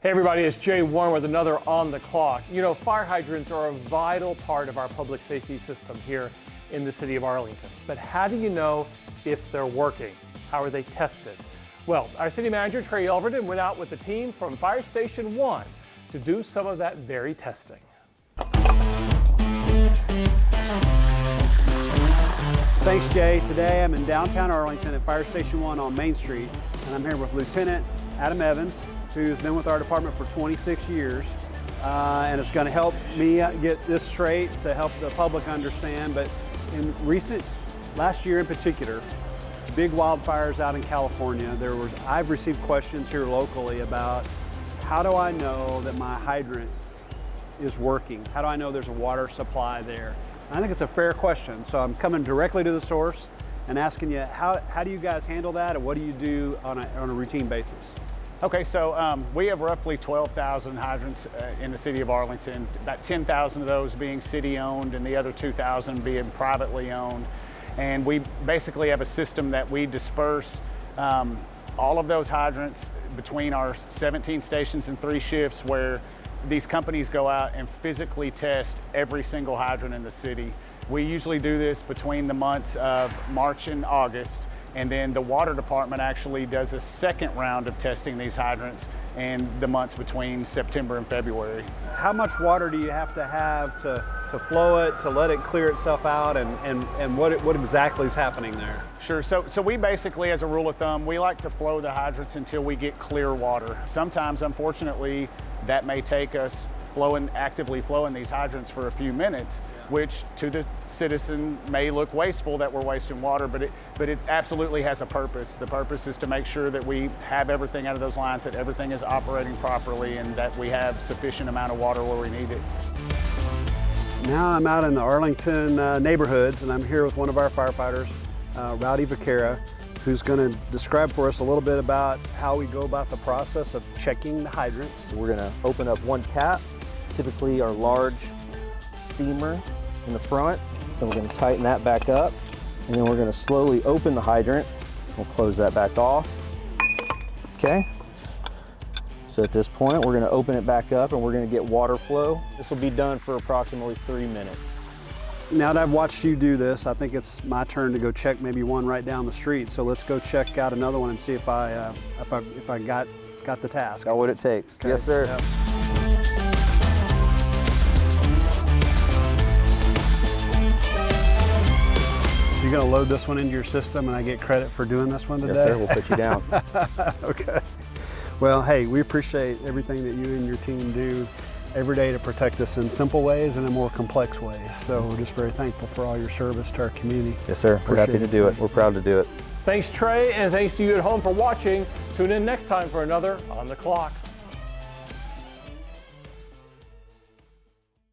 Hey everybody, it's Jay Warren with another On the Clock. You know, fire hydrants are a vital part of our public safety system here in the city of Arlington. But how do you know if they're working? How are they tested? Well, our city manager, Trey Yelverton, went out with the team from Fire Station 1 to do some of that very testing. Thanks, Jay. Today I'm in downtown Arlington at Fire Station 1 on Main Street, and I'm here with Lieutenant Adam Evans, who's been with our department for 26 years, and it's going to help me get this straight to help the public understand. But in last year in particular, big wildfires out in California, I've received questions here locally about how do I know that my hydrant is working? How do I know there's a water supply there? And I think it's a fair question, so I'm coming directly to the source and asking you, how do you guys handle that, and what do you do on a routine basis? Okay, so we have roughly 12,000 hydrants in the city of Arlington, about 10,000 of those being city-owned and the other 2,000 being privately owned. And we basically have a system that we disperse all of those hydrants between our 17 stations and 3 shifts, where these companies go out and physically test every single hydrant in the city. We usually do this between the months of March and August. And then the water department actually does a second round of testing these hydrants in the months between September and February. How much water do you have to flow it, to let it clear itself out, and what exactly is happening there? Sure, so we basically, as a rule of thumb, we like to flow the hydrants until we get clear water. Sometimes, unfortunately, that may take us actively flowing these hydrants for a few minutes, which to the citizen may look wasteful that we're wasting water, but it absolutely has a purpose. The purpose is to make sure that we have everything out of those lines, that everything is operating properly, and that we have sufficient amount of water where we need it. Now I'm out in the Arlington neighborhoods, and I'm here with one of our firefighters, Rowdy Vaquera, who's going to describe for us a little bit about how we go about the process of checking the hydrants. We're going to open up one cap, typically our large steamer in the front. Then we're going to tighten that back up, and then we're going to slowly open the hydrant. We'll close that back off. Okay. So at this point, we're going to open it back up, and we're going to get water flow. This will be done for approximately 3 minutes. Now that I've watched you do this, I think it's my turn to go check maybe one right down the street. So let's go check out another one and see if I got the task. Got what it takes. Okay. Yes, sir. Yep. So you're going to load this one into your system, and I get credit for doing this one today? Yes, sir. We'll put you down. Okay. Well, hey, we appreciate everything that you and your team do every day to protect us in simple ways and in more complex ways. So we're just very thankful for all your service to our community. Yes, sir. We're happy to do it. We're proud to do it. Thanks, Trey, and thanks to you at home for watching. Tune in next time for another On the Clock.